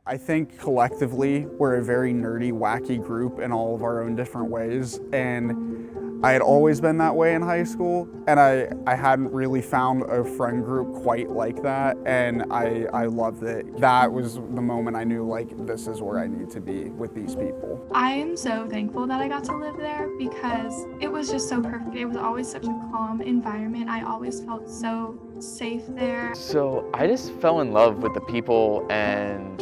I think collectively we're a very nerdy, wacky group in all of our own different ways, and I had always been that way in high school, and I hadn't really found a friend group quite like that, and I loved it. That was the moment I knew, like, this is where I need to be with these people. I am so thankful that I got to live there because it was just so perfect. It was always such a calm environment. I always felt so safe there. So I just fell in love with the people and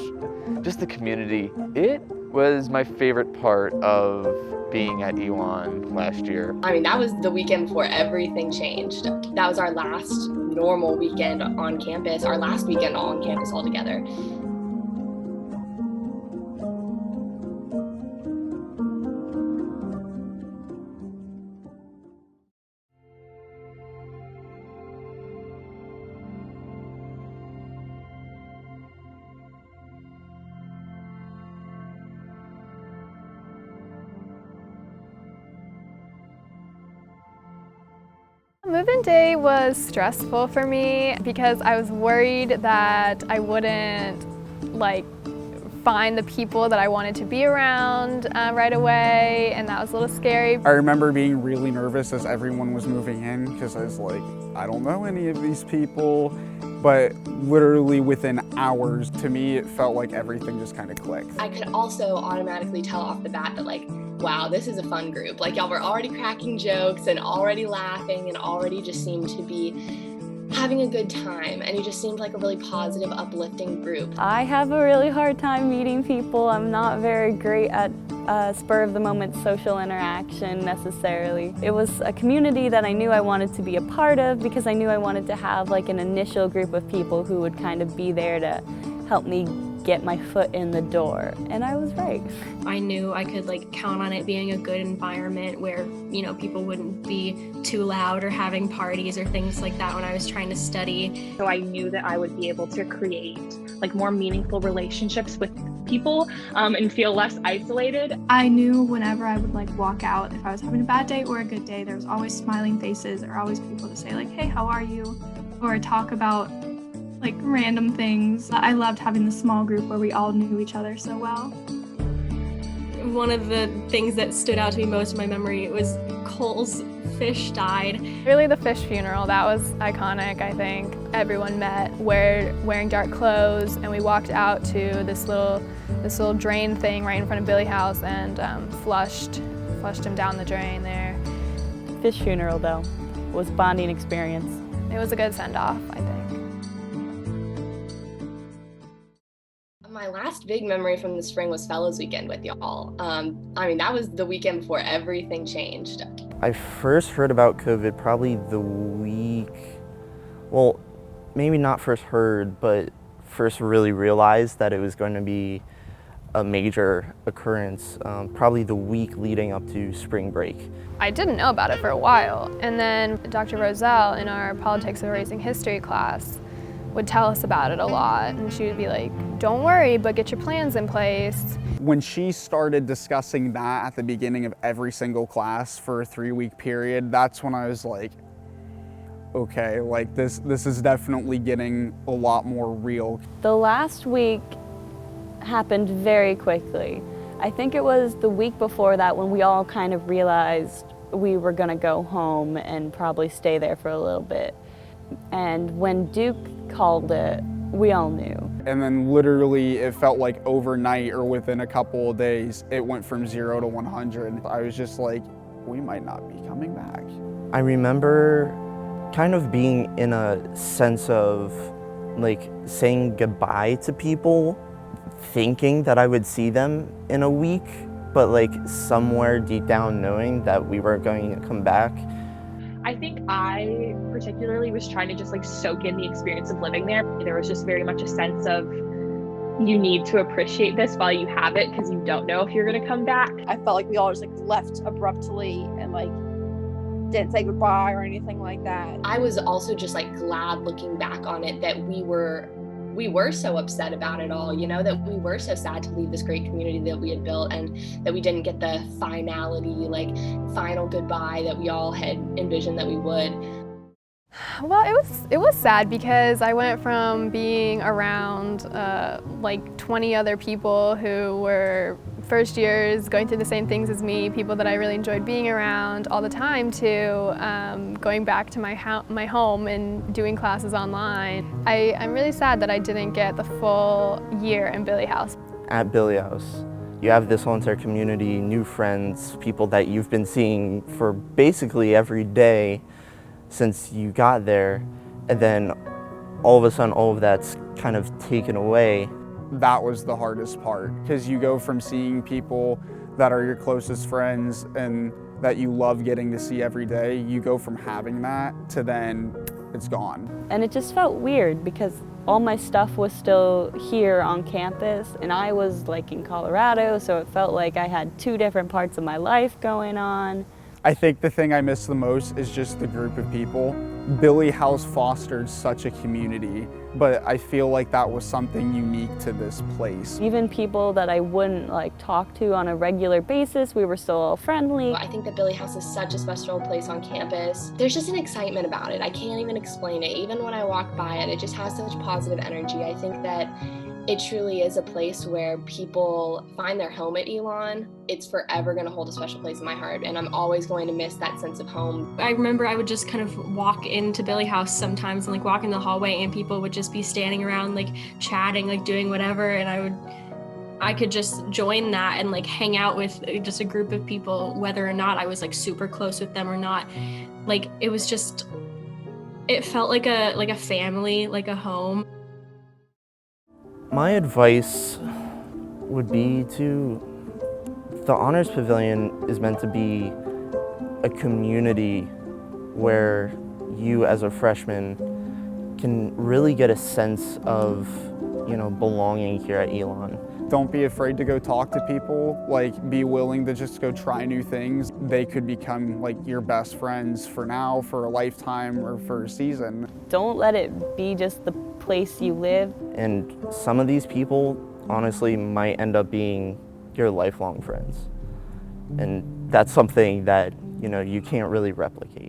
just the community. It was my favorite part of being at Elon last year. I mean, that was the weekend before everything changed. That was our last normal weekend on campus, our last weekend on campus altogether. Move-in day was stressful for me because I was worried that I wouldn't find the people that I wanted to be around right away, and that was a little scary. I remember being really nervous as everyone was moving in because I was like, I don't know any of these people, but literally within hours, to me, it felt like everything just kind of clicked. I could also automatically tell off the bat that, like, wow, this is a fun group. Like, y'all were already cracking jokes and already laughing and already just seemed to be having a good time, and you just seemed like a really positive, uplifting group. I have a really hard time meeting people. I'm not very great at spur-of-the-moment social interaction necessarily. It was a community that I knew I wanted to be a part of because I knew I wanted to have like an initial group of people who would kind of be there to help me get my foot in the door, and I was right. I knew I could count on it being a good environment where, people wouldn't be too loud or having parties or things like that when I was trying to study. So I knew that I would be able to create more meaningful relationships with people and feel less isolated. I knew whenever I would walk out, if I was having a bad day or a good day, there was always smiling faces or always people to say hey, how are you? Or talk about random things. I loved having the small group where we all knew each other so well. One of the things that stood out to me most in my memory was Cole's fish died. Really the fish funeral, that was iconic, I think. Everyone met wearing dark clothes, and we walked out to this little drain thing right in front of Billy House and flushed him down the drain there. Fish funeral though was a bonding experience. It was a good send-off, I think. My last big memory from the spring was Fellows Weekend with y'all. I mean, that was the weekend before everything changed. I first heard about COVID probably the week, well, maybe not first heard, but first really realized that it was going to be a major occurrence, probably the week leading up to spring break. I didn't know about it for a while, and then Dr. Roselle in our Politics of Erasing History class would tell us about it a lot, and she would be like, don't worry, but get your plans in place. When she started discussing that at the beginning of every single class for a 3-week period, that's when I was like, okay, this is definitely getting a lot more real. The last week happened very quickly. I think it was the week before that when we all kind of realized we were gonna go home and probably stay there for a little bit. And when Duke called it, we all knew. And then literally it felt like overnight or within a couple of days, it went from 0 to 100. I was just like, we might not be coming back. I remember kind of being in a sense of saying goodbye to people, thinking that I would see them in a week, but somewhere deep down knowing that we were going to come back. I think I particularly was trying to just soak in the experience of living there. There was just very much a sense of you need to appreciate this while you have it because you don't know if you're going to come back. I felt like we all just left abruptly and didn't say goodbye or anything like that. I was also just glad looking back on it that we were so upset about it all, that we were so sad to leave this great community that we had built and that we didn't get the finality, final goodbye that we all had envisioned that we would. Well, it was sad because I went from being around like 20 other people who were first years going through the same things as me, people that I really enjoyed being around all the time, to going back to my home and doing classes online. I'm really sad that I didn't get the full year in Billy House. At Billy House, you have this whole entire community, new friends, people that you've been seeing for basically every day since you got there, and then all of a sudden all of that's kind of taken away. That was the hardest part, because you go from seeing people that are your closest friends and that you love getting to see every day, you go from having that to then it's gone. And it just felt weird because all my stuff was still here on campus and I was like in Colorado, so it felt like I had two different parts of my life going on. I think the thing I miss the most is just the group of people. Billy House fostered such a community, but I feel like that was something unique to this place. Even people that I wouldn't like talk to on a regular basis, we were still all friendly. I think that Billy House is such a special place on campus. There's just an excitement about it. I can't even explain it. Even when I walk by it, it just has such positive energy. I think that it truly is a place where people find their home at Elon. It's forever going to hold a special place in my heart, and I'm always going to miss that sense of home. I remember I would just kind of walk into Billy House sometimes and like walk in the hallway and people would just be standing around like chatting, like doing whatever, and I could just join that and like hang out with just a group of people, whether or not I was like super close with them or not. Like it was just, it felt like a family, like a home. My advice would be the Honors Pavilion is meant to be a community where you as a freshman can really get a sense of, belonging here at Elon. Don't be afraid to go talk to people, like be willing to just go try new things. They could become like your best friends for now, for a lifetime, or for a season. Don't let it be just the place you live. And some of these people, honestly, might end up being your lifelong friends. And that's something that, you can't really replicate.